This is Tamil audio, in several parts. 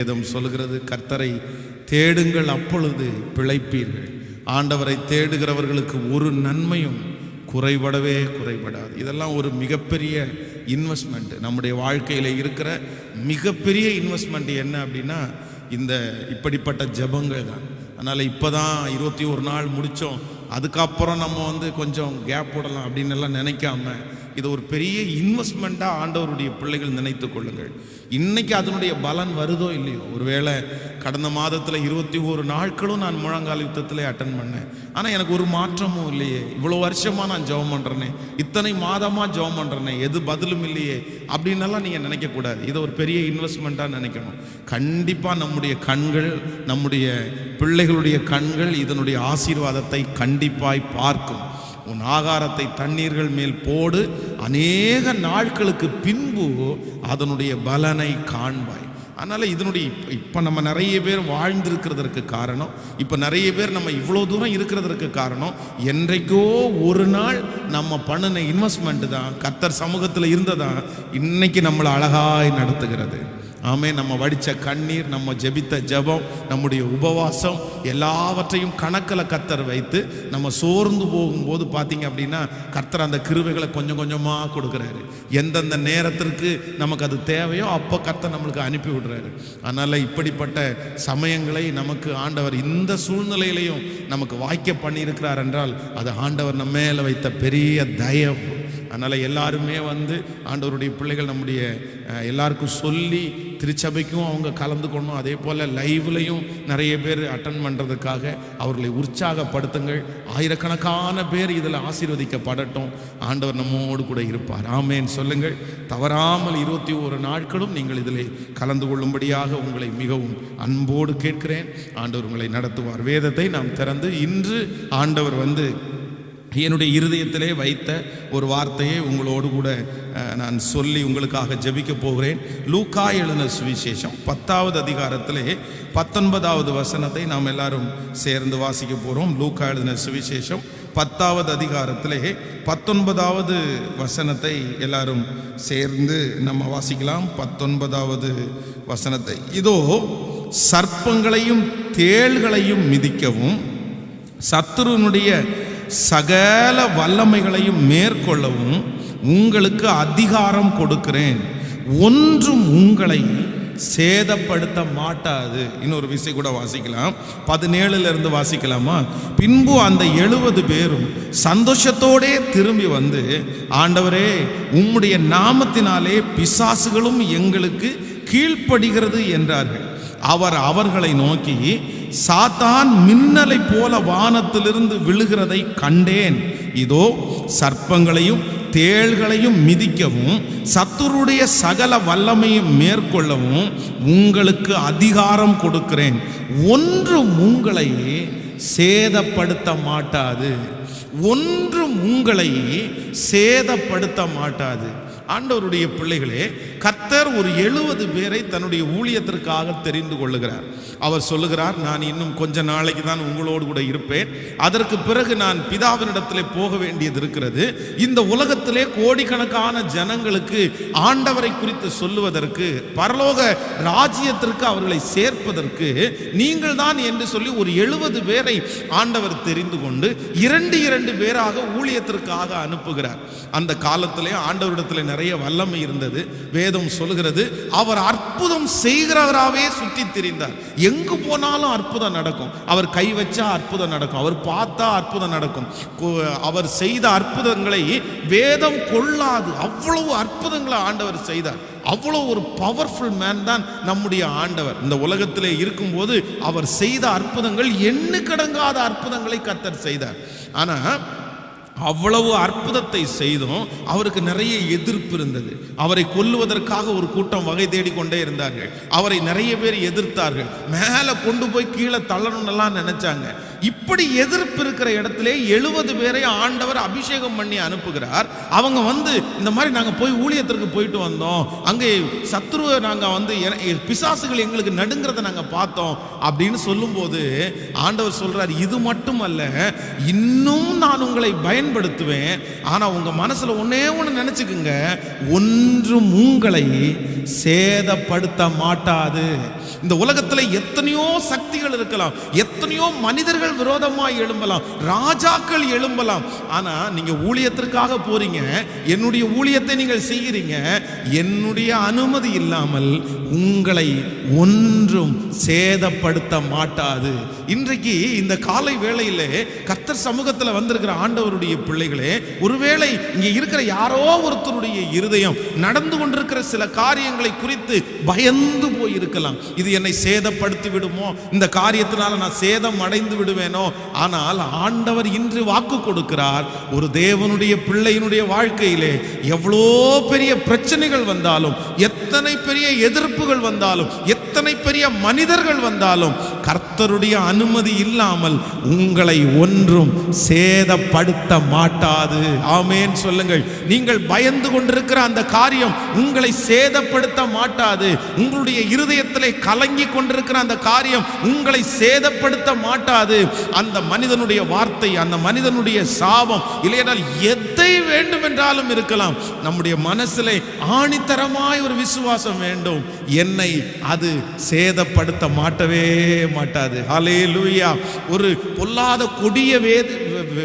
வேதம் சொல்கிறது, கர்த்தரை தேடுங்கள் அப்பொழுது பிழைப்பீர்கள். ஆண்டவரை தேடுகிறவர்களுக்கு ஒரு நன்மையும் குறைபடவே குறைபடாது. இதெல்லாம் ஒரு மிகப்பெரிய இன்வெஸ்ட்மெண்ட். நம்முடைய வாழ்க்கையில் இருக்கிற மிகப்பெரிய இன்வெஸ்ட்மெண்ட் என்ன அப்படின்னா இப்படிப்பட்ட ஜெபங்கள் தான். அதனால் இப்போ தான் 21 நாள் முடித்தோம், அதுக்கப்புறம் நம்ம கொஞ்சம் கேப் போடலாம் அப்படின்னு எல்லாம் நினைக்காம இது ஒரு பெரிய இன்வெஸ்ட்மெண்ட்டாக ஆண்டவருடைய பிள்ளைகள் நினைத்து கொள்ளுங்கள். இன்னைக்கு அதனுடைய பலன் வருதோ இல்லையோ, ஒருவேளை கடந்த மாதத்தில் 21 நாட்களும் நான் முழங்கால் யுத்தத்திலே அட்டன் பண்ணேன், ஆனால் எனக்கு ஒரு மாற்றமும் இல்லையே. இவ்வளோ வருஷமாக நான் ஜெபம் பண்ணுறேனே, இத்தனை மாதமாக ஜெபம் பண்ணுறேனே, எது பதிலும் இல்லையே அப்படின்னெல்லாம் நீங்கள் நினைக்கக்கூடாது. இதை ஒரு பெரிய இன்வெஸ்ட்மெண்ட்டாக நினைக்கணும். கண்டிப்பாக நம்முடைய கண்கள், நம்முடைய பிள்ளைகளுடைய கண்கள் இதனுடைய ஆசீர்வாதத்தை கண்டிப்பாய் பார்க்கும். உன் ஆகாரத்தை தண்ணீர்கள் மேல் போடு, அநேக நாட்களுக்கு பின்பு அதனுடைய பலனை காண்பாய். அதனால் இப்போ நம்ம நிறைய பேர் வாழ்ந்திருக்கிறதற்கு காரணம், இப்போ நிறைய பேர் நம்ம இவ்வளோ தூரம் இருக்கிறதற்கு காரணம், என்றைக்கோ ஒரு நாள் நம்ம பண்ணின இன்வெஸ்ட்மெண்ட் தான், கர்த்தர் சமூகத்தில் இருந்ததான் இன்னைக்கு நம்மளை அழகாய் நடத்துகிறது. ஆமே, நம்ம வடித்த கண்ணீர், நம்ம ஜெபித்த ஜெபம், நம்முடைய உபவாசம் எல்லாவற்றையும் கணக்கில் கர்த்தர் வைத்து நம்ம சோர்ந்து போகும்போது பார்த்தீங்க அப்படின்னா கர்த்தர் அந்த கிருபைகளை கொஞ்சம் கொஞ்சமாக கொடுக்குறாரு. எந்தெந்த நேரத்திற்கு நமக்கு அது தேவையோ அப்போ கர்த்தர் நம்மளுக்கு அனுப்பி விடுறாரு. அதனால் இப்படிப்பட்ட சமயங்களை நமக்கு ஆண்டவர் இந்த சூழ்நிலையிலையும் நமக்கு வாய்க்க பண்ணியிருக்கிறார் என்றால் அது ஆண்டவர் நம்ம மேலே வைத்த பெரிய தயவு. அதனால் எல்லாருமே ஆண்டவருடைய பிள்ளைகள் நம்முடைய எல்லாருக்கும் சொல்லி திருச்சபைக்கும் அவங்க கலந்துக்கணும். அதே போல் லைவ்லையும் நிறைய பேர் அட்டன் பண்ணுறதுக்காக அவர்களை உற்சாகப்படுத்துங்கள். ஆயிரக்கணக்கான பேர் இதில் ஆசீர்வதிக்கப்படட்டும். ஆண்டவர் நம்மோடு கூட இருப்பார். ஆமேன் சொல்லுங்கள். தவறாமல் 21 நாட்களும் நீங்கள் இதில் கலந்து கொள்ளும்படியாக உங்களை மிகவும் அன்போடு கேட்கிறேன். ஆண்டவர் உங்களை நடத்துவார். வேதத்தை நாம் திறந்து இன்று ஆண்டவர் என்னுடைய இருதயத்திலே வைத்த ஒரு வார்த்தையை உங்களோடு கூட நான் சொல்லி உங்களுக்காக ஜெபிக்க போகிறேன். லூக்கா எழுதின சுவிசேஷம் 10வது அதிகாரத்திலே 19வது வசனத்தை நாம் எல்லாரும் சேர்ந்து வாசிக்க போகிறோம். லூக்கா எழுதின சுவிசேஷம் 10வது அதிகாரத்திலே 19வது வசனத்தை எல்லாரும் சேர்ந்து நம்ம வாசிக்கலாம். 19வது வசனத்தை, இதோ சர்ப்பங்களையும் தேள்களையும் மிதிக்கவும் சத்துருனுடைய சகல வல்லமைகளையும் மேற்கொள்ளவும் உங்களுக்கு அதிகாரம் கொடுக்கிறேன், ஒன்றும் உங்களை சேதப்படுத்த மாட்டாது. இன்னொரு விஷயம் கூட வாசிக்கலாம், 17 வாசிக்கலாமா? பின்பு அந்த 70 பேரும் சந்தோஷத்தோடே திரும்பி ஆண்டவரே, உம்முடைய நாமத்தினாலே பிசாசுகளும் எங்களுக்கு கீழ்ப்படுகிறது என்றார்கள். அவர் அவர்களை நோக்கி, சாத்தான் மின்னலை போல வானத்திலிருந்து விழுகிறதை கண்டேன். இதோ சர்ப்பங்களையும் தேள்களையும் மிதிக்கவும் சத்துருடைய சகல வல்லமையும் மேற்கொள்ளவும் உங்களுக்கு அதிகாரம் கொடுக்கிறேன், ஒன்றும் உங்களை சேதப்படுத்த மாட்டாது. ஒன்றும் உங்களை சேதப்படுத்த மாட்டாது. ஆண்டவருடைய பிள்ளைகளே, கர்த்தர் ஒரு 70 பேரை தன்னுடைய ஊழியத்திற்காக தெரிந்து கொள்ளுகிறார். அவர் சொல்லுகிறார், நான் இன்னும் கொஞ்ச நாளைக்கு தான் உங்களோடு கூட இருப்பேன், அதற்கு பிறகு நான் பிதாவினிடத்திலே போக வேண்டியது இருக்கிறது. இந்த உலகத்திலே கோடிக்கணக்கான ஜனங்களுக்கு ஆண்டவரை குறித்து சொல்லுவதற்கு, பரலோக ராஜ்யத்திற்கு அவர்களை சேர்ப்பதற்கு நீங்கள் தான் என்று சொல்லி ஒரு 70 பேரை ஆண்டவர் தெரிந்து கொண்டு 2 பேராக ஊழியத்திற்காக அனுப்புகிறார். அந்த காலத்திலே ஆண்டவரிடத்தில் நிறைய வல்லமை இருந்தது. வேதம் சொல்கிறது, அவர் அற்புதம் செய்கிறவராகவே சுற்றி திரிந்தார். எங்கு போனாலும் அற்புதம் நடக்கும். அவர் கை வச்சா அற்புதம் நடக்கும், அவர் பார்த்தா அற்புதம் நடக்கும். அவர் செய்த அற்புதங்களை வேதம் கொள்ளாது, அவ்வளவு அற்புதங்களை ஆண்டவர் செய்தார். அவ்வளோ ஒரு பவர்ஃபுல் மேன் தான் நம்முடைய ஆண்டவர். இந்த உலகத்திலே இருக்கும்போது அவர் செய்த அற்புதங்கள் எண்ணுக்கடங்காத அற்புதங்களை கர்த்தர் செய்தார். ஆனால் அவ்வளவு அற்புதத்தை செய்தும் அவருக்கு நிறைய எதிர்ப்பு இருந்தது. அவரை கொல்லுவதற்காக ஒரு கூட்டம் வகை தேடிக்கொண்டே இருந்தார்கள். அவரை நிறைய பேர் எதிர்த்தார்கள். மேலே கொண்டு போய் கீழே தள்ளணும்லாம் நினைச்சாங்க. இப்படி எதிர்ப்பு இருக்கிற இடத்திலே 70 பேரை ஆண்டவர் அபிஷேகம் பண்ணி அனுப்புகிறார். அவங்க இந்த மாதிரி நாங்கள் போய் ஊழியத்திற்கு போயிட்டு வந்தோம், அங்கே சத்துருவை நாங்கள் பிசாசுகள் எங்களுக்கு நடுங்கிறத நாங்கள் பார்த்தோம் அப்படின்னு சொல்லும்போது ஆண்டவர் சொல்றார், இது மட்டும் அல்ல, இன்னும் நான் உங்களை பயன்படுத்துவேன். ஆனால் உங்கள் மனசில் ஒன்னே ஒன்று நினச்சிக்குங்க, ஒன்றும் உங்களை சேதப்படுத்த மாட்டாது. இந்த உலகத்தில் எத்தனையோ சக்திகள் இருக்கலாம், எத்தனையோ மனிதர்கள் விரோதமாய் எழும்பலாம், ராஜாக்கள் எழும்பலாம். ஆனா நீங்க ஊழியத்திற்காக போறீங்க, என்னுடைய ஊழியத்தை நீங்கள் செய்கிறீங்க, என்னுடைய அனுமதி இல்லாமல் உங்களை ஒன்றும் சேதப்படுத்த மாட்டாது. இன்றைக்கு இந்த காலை வேளையிலே கர்த்தர் சமூகத்தில் வந்திருக்கிற ஆண்டவருடைய பிள்ளைகளே, ஒருவேளை இங்க இருக்கிற யாரோ ஒருத்தருடைய இருதயம் நடந்து கொண்டிருக்கிற சில காரியங்களை குறித்து பயந்து போய் இருக்கலாம். இது என்னை சேதப்படுத்தி விடுமோ, இந்த காரியத்தினால நான் சேதம் அடைந்து விடுவேனோ. ஆனால் ஆண்டவர் இன்று வாக்கு கொடுக்கிறார், ஒரு தேவனுடைய பிள்ளையினுடைய வாழ்க்கையிலே எவ்வளோ பெரிய பிரச்சனைகள் வந்தாலும், எத்தனை பெரிய எதிர்ப்புகள் வந்தாலும், எத்தனை பெரிய மனிதர்கள் வந்தாலும், கர்த்தருடைய அனுமதி இல்லாமல் உங்களை ஒன்றும் சேதப்படுத்த மாட்டாது. ஆமென் சொல்லுங்கள். நீங்கள் பயந்து கொண்டிருக்கிற அந்த காரியம் உங்களை சேதப்படுத்த மாட்டாது. உங்களுடைய இருதயத்திலே கலங்கி கொண்டிருக்கிற அந்த காரியம் உங்களை சேதப்படுத்த மாட்டாது. அந்த மனிதனுடைய வார்த்தை, அந்த மனிதனுடைய சாபம், இல்லையென்றால் எதை வேண்டும் என்றாலும் இருக்கலாம், நம்முடைய மனசிலே ஆணித்தரமாய் ஒரு விசுவாசம் வேண்டும், என்னை அது சேதப்படுத்த மாட்டவே மாட்டாது. ஹல்லேலூயா. ஒரு பொல்லாத கொடிய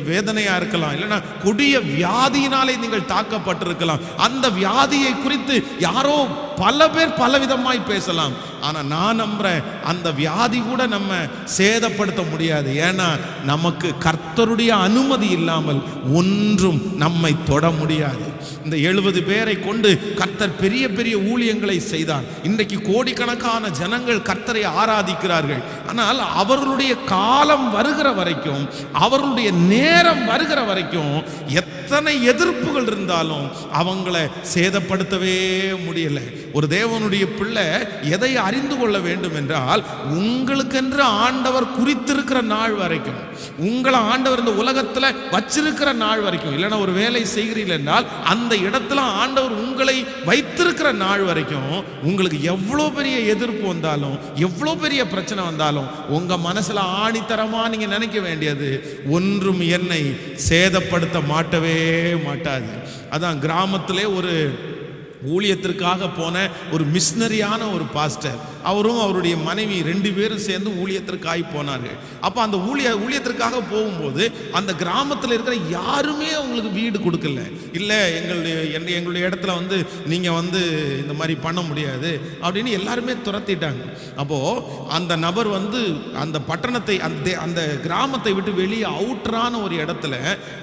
வேதனையா இருக்கலாம், இல்லைன்னா கொடிய வியாதியினாலே நீங்கள் தாக்கப்பட்டிருக்கலாம். அந்த வியாதியை குறித்து யாரோ பல பேர் பலவிதமாய் பேசலாம். ஆனா நான் நம்புறேன், அந்த வியாதி கூட நம்ம சேதப்படுத்த முடியாது. ஏன்னா நமக்கு கர்த்தருடைய அனுமதி இல்லாமல் ஒன்றும் நம்மை தொட முடியாது. இந்த 70 பேரை கொண்டு கர்த்தர் பெரிய பெரிய ஊழியங்களை செய்தார். இன்றைக்கு கோடிக்கணக்கான ஜனங்கள் கர்த்தரை ஆராதிக்கிறார்கள். ஆனால் அவர்களுடைய காலம் வருகிற வரைக்கும், அவர்களுடைய நேரம் வருகிற வரைக்கும் எத்தனை எதிர்ப்புகள் இருந்தாலும் அவங்களை சேதப்படுத்தவே முடியல. ஒரு தேவனுடைய பிள்ளை எதை அறிந்து கொள்ள வேண்டும் என்றால், உங்களுக்கென்று ஆண்டவர் குறித்திருக்கிற நாள் வரைக்கும், உங்களை ஆண்டவர் இந்த உலகத்துல வச்சிருக்கிற நாள் வரைக்கும், இல்லைன்னா ஒரு வேலை செய்கிறீர்கள் என்றால் அந்த இடத்துல ஆண்டவர் உங்களை வைத்திருக்கிற நாள் வரைக்கும், உங்களுக்கு எவ்வளோ பெரிய எதிர்ப்பு வந்தாலும், எவ்வளோ பெரிய பிரச்சனை வந்தாலும், உங்க மனசுல ஆணித்தரமா நீங்க நினைக்க வேண்டியது, ஒன்றும் என்னை சேதப்படுத்த மாட்டவே மாட்டாது. அதான் கிராமத்திலே ஒரு ஊழியத்திற்காக போன ஒரு மிஷனரியான ஒரு பாஸ்டர், அவரும் அவருடைய மனைவி 2 பேரும் சேர்ந்து ஊழியத்திற்காக போனார்கள். அப்போ அந்த ஊழியத்திற்காக போகும்போது அந்த கிராமத்தில் இருக்கிற யாருமே அவங்களுக்கு வீடு கொடுக்கல. இல்லை, எங்களுடைய இடத்துல வந்து நீங்கள் வந்து இந்த மாதிரி பண்ண முடியாது அப்படின்னு எல்லாருமே துரத்திட்டாங்க. அப்போது அந்த நபர் வந்து அந்த பட்டணத்தை, அந்த கிராமத்தை விட்டு வெளியே அவுட்டரான ஒரு இடத்துல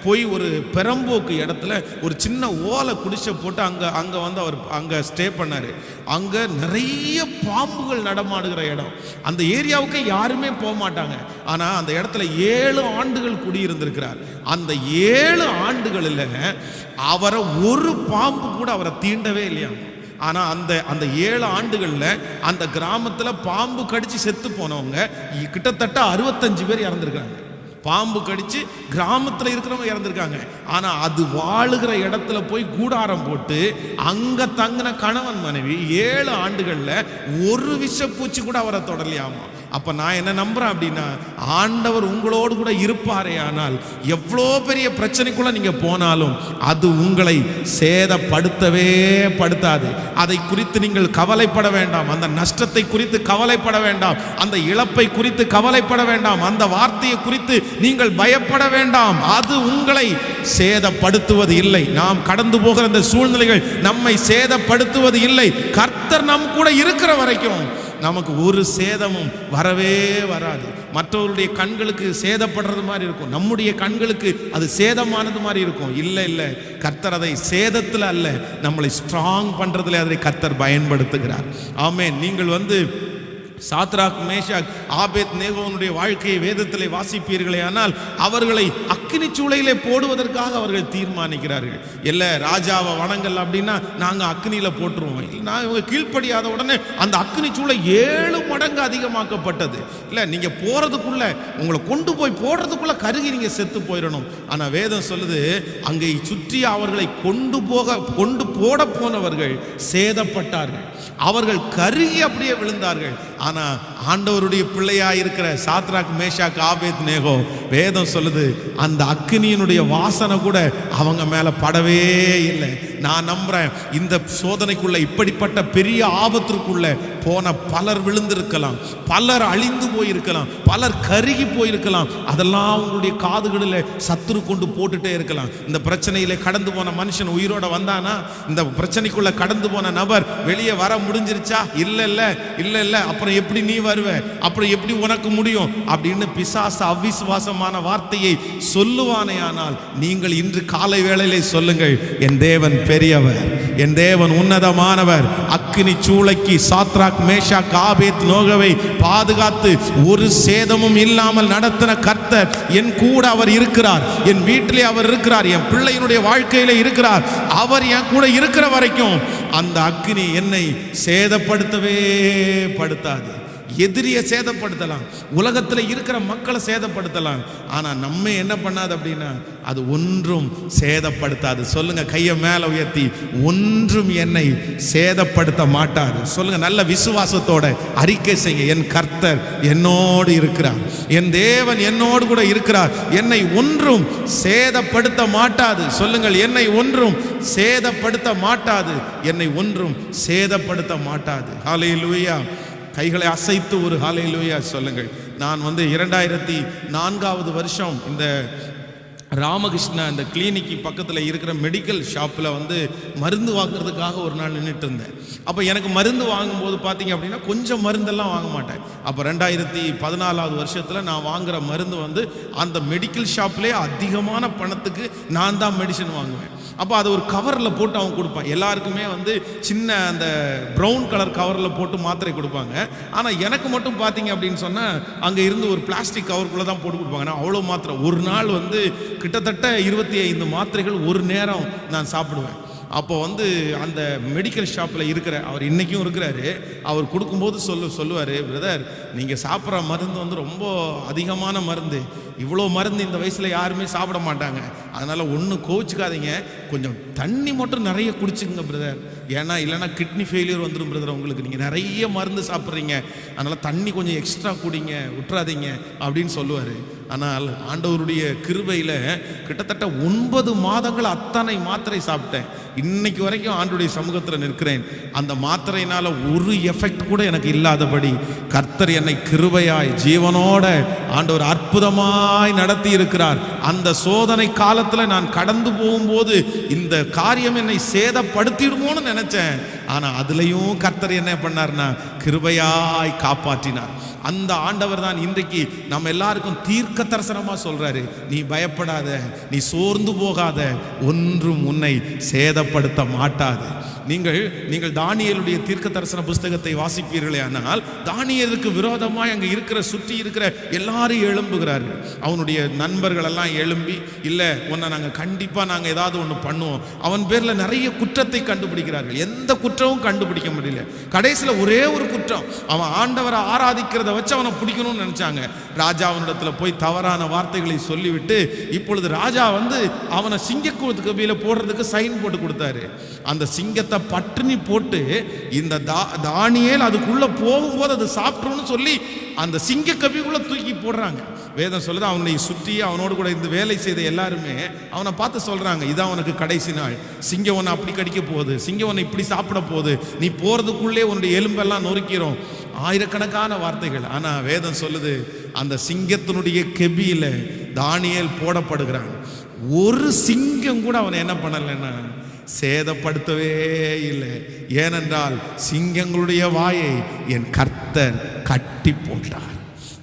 போய் ஒரு பெரம்போக்கு இடத்துல ஒரு சின்ன ஓலை குடிசை போட்டு அங்கே வந்து அவர் அங்கே ஸ்டே பண்ணார். அங்கே நிறைய பாம்புகள் நடமாடுகிற இடம். அந்த ஏரியாவுக்கு யாருமே போக மாட்டாங்க. ஆனால் அந்த இடத்துல 7 ஆண்டுகள் குடியிருந்திருக்கிறார். அந்த 7 ஆண்டுகளில் அவரை ஒரு பாம்பு கூட அவரை தீண்டவே இல்லையா. ஆனால் அந்த 7 ஆண்டுகளில் அந்த கிராமத்தில் பாம்பு கடிச்சு செத்து போனவங்க கிட்டத்தட்ட 65 பேர் இறந்துருக்காங்க. பாம்பு கடிச்சு கிராமத்தில் இருக்கிறவங்க இறந்துருக்காங்க. ஆனால் அது வாழுகிற இடத்துல போய் கூடாரம் போட்டு அங்கே தங்கின கணவன் மனைவி 7 ஆண்டுகளில் ஒரு விஷப்பூச்சி கூட அவரை தொடரலையாமா. அப்போ நான் என்ன நம்புறேன் அப்படின்னா, ஆண்டவர் உங்களோடு கூட இருப்பாரே ஆனால் எவ்வளோ பெரிய பிரச்சனைக்குள்ள நீங்கள் போனாலும் அது உங்களை சேதப்படுத்தவே படுத்தாது. அதை குறித்து நீங்கள் கவலைப்பட வேண்டாம். அந்த நஷ்டத்தை குறித்து கவலைப்பட வேண்டாம். அந்த இழப்பை குறித்து கவலைப்பட வேண்டாம். அந்த வார்த்தையை குறித்து நீங்கள் பயப்பட வேண்டாம். அது உங்களை சேதப்படுத்துவது இல்லை. நாம் கடந்து போகிற இந்த சூழ்நிலைகள் நம்மை சேதப்படுத்துவது இல்லை. கர்த்தர் நம் கூட இருக்கிற வரைக்கும் நமக்கு ஒரு சேதமும் வரவே வராது. மற்றவருடைய கண்களுக்கு சேதப்படுறது மாதிரி இருக்கும், நம்முடைய கண்களுக்கு அது சேதமானது மாதிரி இருக்கும். இல்லை, கர்த்தர் அதை சேதத்தில் அல்ல, நம்மளை ஸ்ட்ராங் பண்றதுல அதை கர்த்தர் பயன்படுத்துகிறார். ஆமென். நீங்கள் வந்து சாத்ராக், மேஷாக், ஆபேத் நேகோனுடைய வாழ்க்கையை வேதத்திலே வாசிப்பீர்களே ஆனால் அவர்களை அக்கினி சூளையிலே போடுவதற்காக அவர்கள் தீர்மானிக்கிறார்கள். இல்லை, ராஜாவை வணங்கல் அப்படின்னா நாங்கள் அக்னியில் போட்டுருவோம். நான் இவங்க கீழ்ப்படியாத உடனே அந்த அக்னி சூளை 7 மடங்கு அதிகமாக்கப்பட்டது. இல்லை, நீங்கள் போகிறதுக்குள்ள, உங்களை கொண்டு போய் போடுறதுக்குள்ள கருகி நீங்கள் செத்து போயிடணும். ஆனால் வேதம் சொல்லுது, அங்கே சுற்றி அவர்களை கொண்டு போட போனவர்கள் சேதப்பட்டார்கள், அவர்கள் கருகி அப்படியே விழுந்தார்கள். ஆனா ஆண்டவருடைய பிள்ளையா இருக்கிற சாத்ராக், மேஷாக், ஆபேத் நேகோ, வேதம் சொல்லுது அந்த அக்கினியினுடைய வாசனை கூட அவங்க மேல படவே இல்லை. நான் நம்புறேன், இந்த சோதனைக்குள்ள, இப்படிப்பட்ட பெரிய ஆபத்திற்குள்ள போன பலர் விழுந்திருக்கலாம். இருக்கலாம், பலர் அழிந்து போயிருக்கலாம், பலர் கருகி போயிருக்கலாம். அதெல்லாம் உங்களுடைய காதுகளில் சத்துரு கொண்டு போட்டுட்டே இருக்கலாம். இந்த பிரச்சனையில கடந்து போன மனுஷன் உயிரோட வந்தானா? இந்த பிரச்சனைக்குள்ள கடந்து போன நபர் வெளியே வர முடிஞ்சிருச்சா? இல்ல அப்புறம் எப்படி நீ வருவ? அப்புறம் எப்படி உனக்கு முடியும் அப்படின்னு பிசாசு அவிசுவாசமான வார்த்தையை சொல்லுவானே. ஆனால் நீங்கள் இன்று காலை வேளையிலே சொல்லுங்கள், என் தேவன் பெரியவர், என் தேவன் உன்னதமானவர். அக்கினி சூளைக்கு சாத்ராக் மேஷாக் ஆபேத் நோகவை பாதுகாத்து ஒரு சேதமும் இல்லாமல் நடத்தின கர்த்தர் என் கூட அவர் இருக்கிறார். என் வீட்டிலே அவர் இருக்கிறார், என் பிள்ளையினுடைய வாழ்க்கையிலே இருக்கிறார். அவர் என் கூட இருக்கிற வரைக்கும் அந்த அக்கினி என்னை சேதப்படுத்தவே படுத்தாது. எதிரியை சேதப்படுத்தலாம், உலகத்தில் இருக்கிற மக்களை சேதப்படுத்தலாம், ஆனால் நம்ம என்ன பண்ணாது அப்படின்னா அது ஒன்றும் சேதப்படுத்தாது. சொல்லுங்க, கையை மேலே உயர்த்தி, ஒன்றும் என்னை சேதப்படுத்த மாட்டாது. சொல்லுங்க, நல்ல விசுவாசத்தோட அறிக்கை செய்ய, என் கர்த்தர் என்னோடு இருக்கிறார், என் தேவன் என்னோடு கூட இருக்கிறார், என்னை ஒன்றும் சேதப்படுத்த மாட்டாது. சொல்லுங்கள், என்னை ஒன்றும் சேதப்படுத்த மாட்டாது, என்னை ஒன்றும் சேதப்படுத்த மாட்டாது. ஹல்லேலூயா. கைகளை அசைத்து ஒரு ஹல்லேலூயா சொல்லுங்கள். நான் 2004 வருஷம் இந்த ராமகிருஷ்ணா இந்த கிளினிக்கு பக்கத்தில் இருக்கிற மெடிக்கல் ஷாப்பில் மருந்து வாங்குறதுக்காக ஒரு நாள் நின்றுட்டு இருந்தேன். அப்போ எனக்கு மருந்து வாங்கும்போது பார்த்தீங்க அப்படின்னா கொஞ்சம் மருந்தெல்லாம் வாங்க மாட்டேன். அப்போ 2014 வருஷத்தில் நான் வாங்குகிற மருந்து அந்த மெடிக்கல் ஷாப்லேயே அதிகமான பணத்துக்கு நான் தான் மெடிசன் வாங்குவேன். அப்போ அதை ஒரு கவரில் போட்டு அவங்க கொடுப்பான். எல்லாருக்குமே சின்ன அந்த ப்ரௌன் கலர் கவரில் போட்டு மாத்திரை கொடுப்பாங்க. ஆனால் எனக்கு மட்டும் பார்த்தீங்க அப்படின்னு சொன்னால் அங்கே இருந்து ஒரு பிளாஸ்டிக் கவருக்குள்ளே தான் போட்டு கொடுப்பாங்க. நான் அவ்வளோ மாத்திரை ஒரு நாள் கிட்டத்தட்ட 25 மாத்திரைகள் ஒரு நேரம் நான் சாப்பிடுவேன். அப்போ அந்த மெடிக்கல் ஷாப்பில் இருக்கிற அவர் இன்றைக்கும் இருக்கிறாரு. அவர் கொடுக்கும்போது சொல்லுவார், பிரதர் நீங்கள் சாப்பிட்ற மருந்து ரொம்ப அதிகமான மருந்து, இவ்வளோ மருந்து இந்த வயசில் யாருமே சாப்பிட மாட்டாங்க, அதனால் ஒன்றும் கோவிச்சுக்காதீங்க, கொஞ்சம் தண்ணி மட்டும் நிறைய குடிச்சுங்க பிரதர், ஏன்னா இல்லைன்னா கிட்னி ஃபெயிலியர் வந்துடும் பிரதர் உங்களுக்கு, நீங்கள் நிறைய மருந்து சாப்பிட்றீங்க, அதனால் தண்ணி கொஞ்சம் எக்ஸ்ட்ரா குடிங்க, விட்டுறாதீங்க அப்படின்னு சொல்லுவார். ஆனால் ஆண்டவருடைய கிருபையில் கிட்டத்தட்ட 9 மாதங்கள் அத்தனை மாத்திரை சாப்பிட்டேன். இன்னைக்கு வரைக்கும் ஆண்டவருடைய சமூகத்தில் நிற்கிறேன். அந்த மாத்திரையினால் ஒரு எஃபெக்ட் கூட எனக்கு இல்லாதபடி கர்த்தர் என்னை கிருபையாய் ஜீவனோட ஆண்டவர் அற்புதமாய் நடத்தி இருக்கிறார். அந்த சோதனை காலத்தில் நான் கடந்து போகும்போது இந்த காரியம் என்னை சேதப்படுத்திடுமோன்னு நினைச்சேன். ஆனால் அதுலேயும் கர்த்தர் என்ன பண்ணார்னா கிருபையாய் காப்பாற்றினார். அந்த ஆண்டவர் தான் இன்றைக்கு நம்ம எல்லாருக்கும் தீர்க்க தரிசனமா சொல்றாரு, நீ பயப்படாத, நீ சோர்ந்து போகாத, ஒன்றும் உன்னை சேதப்படுத்த மாட்டாது. நீங்கள் தானியேலுடைய தீர்க்க தரிசன புஸ்தகத்தை வாசிப்பீர்களே, ஆனால் தானியேலுக்கு விரோதமாய் அங்கே சுற்றி இருக்கிற எல்லாரும் எழும்புகிறார்கள். அவனுடைய நண்பர்கள் எல்லாம் எழும்பி, இல்லை உன்னை நாங்கள் ஏதாவது ஒன்று பண்ணுவோம், அவன் பேரில் நிறைய குற்றத்தை கண்டுபிடிக்கிறார்கள். எந்த குற்றமும் கண்டுபிடிக்க முடியல. கடைசியில் ஒரே ஒரு குற்றம், அவன் ஆண்டவரை ஆராதிக்கிறத வச்சு அவனை பிடிக்கணும்னு நினைச்சாங்க. ராஜா அவனிடத்தில் போய் தவறான வார்த்தைகளை சொல்லிவிட்டு இப்பொழுது ராஜா அவனை சிங்கக்கூத்து கபியில போடுறதுக்கு சைன் போட்டு கொடுத்தாரு. அந்த சிங்கத்தை பட்டினி போட்டு இந்த தானியேல் அதுக்குள்ள போகும்போது அது சாப்பிட்றோன்னு சொல்லி அந்த சிங்க கபிக்குள்ள தூக்கி போடுறாங்க. வேதம் சொல்லுது, அவனை சுற்றி அவனோடு கூட இந்த வேலை செய்த எல்லாருமே அவனை பார்த்து சொல்றாங்க, இதான் அவனுக்கு கடைசி நாள், சிங்கம் உன்னை அப்படி கடிக்க போகுது, சிங்கம் உன்னை இப்படி சாப்பிட போகுது, நீ போறதுக்குள்ளே உன்னுடைய எலும்பெல்லாம் நொறுக்கிறோம், ஆயிரக்கணக்கான வார்த்தைகள். ஆனா வேதம் சொல்லுது, அந்த சிங்கத்தினுடைய கெபியில தானியேல் போடப்படுகிறான். ஒரு சிங்கம் கூட அவனை என்ன பண்ணலைன்னா சேதப்படுத்தவே இல்லை. ஏனென்றால் சிங்கங்களுடைய வாயை என் கர்த்தர் கட்டி போட்டார்.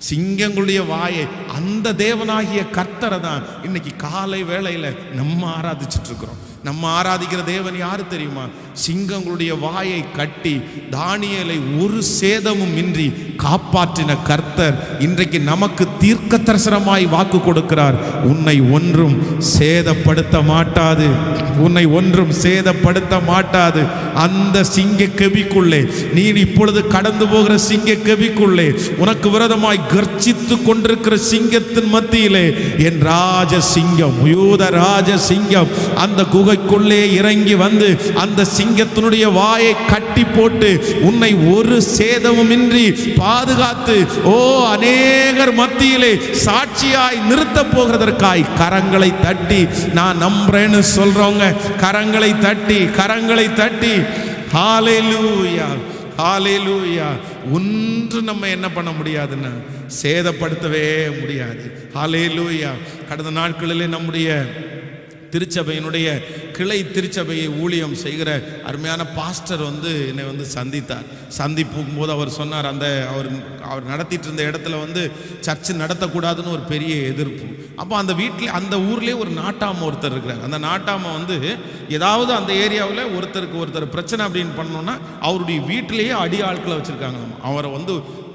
சிங்கங்களுடைய வாயை அந்த தேவனாகிய கர்த்தரை தான் இன்னைக்கு காலை வேளையில நம்ம ஆராதிச்சுட்டு இருக்கிறோம். நம்ம ஆராதிக்கிற தேவன் யாரு தெரியுமா? சிங்கங்களுடைய வாயை கட்டி தானியேலை ஒரு சேதமும் இன்றி காப்பாற்றின கர்த்தர் இன்றைக்கு நமக்கு தீர்க்க தரிசனமாய் வாக்கு கொடுக்கிறார், உன்னை ஒன்றும் சேதப்படுத்த மாட்டாது, உன்னை ஒன்றும் சேதப்படுத்த மாட்டாது. அந்த சிங்க கெபிக்குள்ளே, நீ இப்பொழுது கடந்து போகிற சிங்க கெபிக்குள்ளே, உனக்கு விரோதமாய் கர்ஜித்து கொண்டிருக்கிற சிங்கத்தின் மத்தியிலே என் ராஜ சிங்கம், யூத ராஜ சிங்கம் அந்த குகைக்குள்ளே இறங்கி அந்த சிங்கத்தினுடைய வாயை கட்டி போட்டு உன்னை ஒரு சேதமும் இன்றி பாதுகாத்து அநேகர் மத்தியிலே சாட்சியாய் நிறுத்த போகிறதற்காய் கரங்களை தட்டி நான் நம்புறேன்னு சொல்றவங்க கரங்களை தட்டி ஹல்லேலூயா ஹalleluya. ஒன்று நம்ம என்ன பண்ண முடியாதுன்னா சேதப்படுத்தவே முடியாது. ஹalleluya. கடந்த நாட்களிலே நம்முடைய திருச்சபையினுடைய கிளை திருச்சபையை ஊழியம் செய்கிற அருமையான பாஸ்டர் என்னை சந்தித்தார். சந்திப்பும் போது அவர் சொன்னார், அவர் நடத்திட்டு இருந்த இடத்துல சர்ச்சு நடத்தக்கூடாதுன்னு ஒரு பெரிய எதிர்ப்பு. அப்போ அந்த வீட்டில் அந்த ஊர்லேயே ஒரு நாட்டாம ஒருத்தர் இருக்கிறார். அந்த நாட்டாம ஏதாவது அந்த ஏரியாவில் ஒருத்தர் பிரச்சனை அப்படின்னு பண்ணோன்னா அவருடைய வீட்டிலேயே அடி ஆட்களை வச்சுருக்காங்களாம். அவரை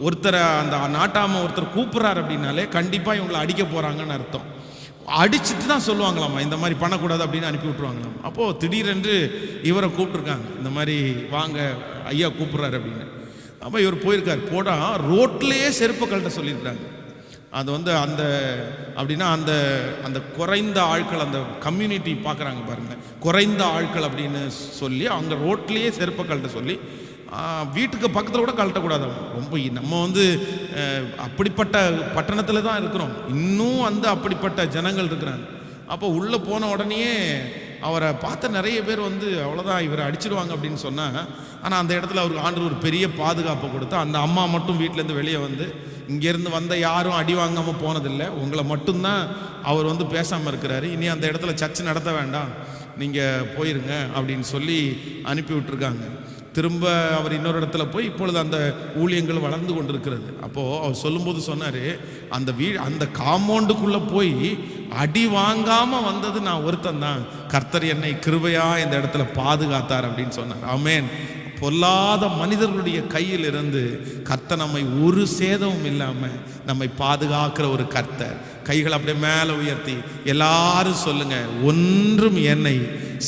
ஒருத்தரை அந்த நாட்டாம ஒருத்தர் கூப்பிட்றாரு அப்படின்னாலே கண்டிப்பாக இவங்களை அடிக்க போகிறாங்கன்னு அர்த்தம். அடிச்சுட்டு தான் சொல்லுவாங்களாம்மா, இந்த மாதிரி பண்ணக்கூடாது அப்படின்னு அனுப்பி விட்டுருவாங்களாம். அப்போது திடீரென்று இவரை கூப்பிட்ருக்காங்க, இந்த மாதிரி வாங்க ஐயா கூப்பிட்றாரு அப்படின்னு. அப்போ இவர் போயிருக்கார். போனால் ரோட்லேயே செருப்பை கழட்ட சொல்லியிருக்காங்க. அது அந்த அப்படின்னா அந்த குறைந்த ஆட்கள், அந்த கம்யூனிட்டி பார்க்குறாங்க பாருங்கள், குறைந்த ஆட்கள் அப்படின்னு சொல்லி அவங்க ரோட்லேயே செருப்பை கழட்ட சொல்லி வீட்டுக்கு பக்கத்தில் கூட கழட்டக்கூடாது. ரொம்ப நம்ம அப்படிப்பட்ட பட்டணத்தில் தான் இருக்கிறோம். இன்னும் அப்படிப்பட்ட ஜனங்கள் இருக்கிறாங்க. அப்போ உள்ளே போன உடனேயே அவரை பார்த்த நிறைய பேர் அவ்வளோதான் இவரை அடிச்சிடுவாங்க அப்படின்னு சொன்னால், ஆனால் அந்த இடத்துல அவருக்கு ஆண்டவர் ஒரு பெரிய பாதுகாப்பை கொடுத்து அந்த அம்மா மட்டும் வீட்டிலேருந்து வெளியே இங்கேருந்து வந்த யாரும் அடி வாங்காமல் போனதில்லை. உங்களை மட்டும்தான் அவர் பேசாமல் இருக்கிறாரு. இனி அந்த இடத்துல சர்ச்சு நடத்த வேண்டாம், நீங்கள் போயிருங்க அப்படின்னு சொல்லி அனுப்பி விட்டுருக்காங்க. திரும்ப அவர் இன்னொரு இடத்துல போய் இப்பொழுது அந்த ஊழியங்கள் வளர்ந்து கொண்டிருக்கிறது. அப்போது அவர் சொல்லும்போது சொன்னார், அந்த காம்பவுண்டுக்குள்ளே போய் அடி வாங்காமல் வந்தது நான் ஒருத்தன் தான். கர்த்தர் என்னை கிருபையாக இந்த இடத்துல பாதுகாத்தார் அப்படின்னு சொன்னார். ஆமென். பொல்லாத மனிதர்களுடைய கையில் இருந்து கர்த்தர் நம்மை ஒரு சேதமும் இல்லாமல் நம்மை பாதுகாக்கிற ஒரு கர்த்தர். கைகளை அப்படியே மேலே உயர்த்தி எல்லாரும் சொல்லுங்க, ஒன்றும் என்னை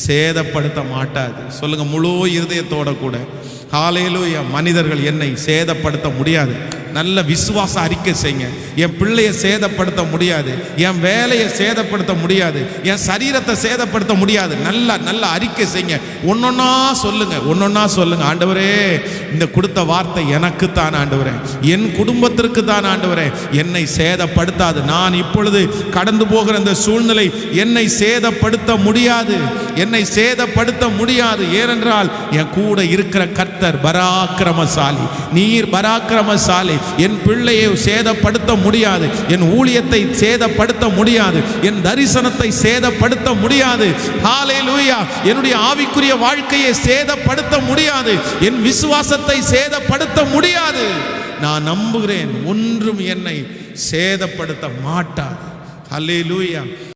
சேதப்படுத்த மாட்டாது. சொல்லுங்க முழு இருதயத்தோட கூட. ஹalleluya. மனிதர்கள் என்னை சேதப்படுத்த முடியாது. நல்ல விசுவாச அறிக்கை செய்யுங்க. என் பிள்ளையை சேதப்படுத்த முடியாது, என் வேலையை சேதப்படுத்த முடியாது, என் சரீரத்தை சேதப்படுத்த முடியாது. நல்ல அறிக்கை செய்யுங்க. ஒன்னொன்னா சொல்லுங்க. ஆண்டவரே, இந்த கொடுத்த வார்த்தை எனக்கு தான் ஆண்டவரே, என் குடும்பத்திற்கு தான் ஆண்டவரே, என்னை சேதப்படுத்தாது. நான் இப்பொழுது கடந்து போகிற இந்த சூழ்நிலை என்னை சேதப்படுத்த முடியாது. ஏனென்றால் என் கூட இருக்கிற கர்த்தர் பராக்கிரமசாலி. நீர் பராக்கிரமசாலி. என் பிள்ளையை சேதப்படுத்த முடியாது, என் ஊழியத்தை சேதப்படுத்த முடியாது, என் தரிசனத்தை சேதப்படுத்த முடியாது. ஹalleluya. என்னுடைய ஆவிக்குரிய வாழ்க்கையை சேதப்படுத்த முடியாது, என் விசுவாசத்தை சேதப்படுத்த முடியாது. நான் நம்புகிறேன், ஒன்றும் என்னை சேதப்படுத்த மாட்டாது. ஹalleluya.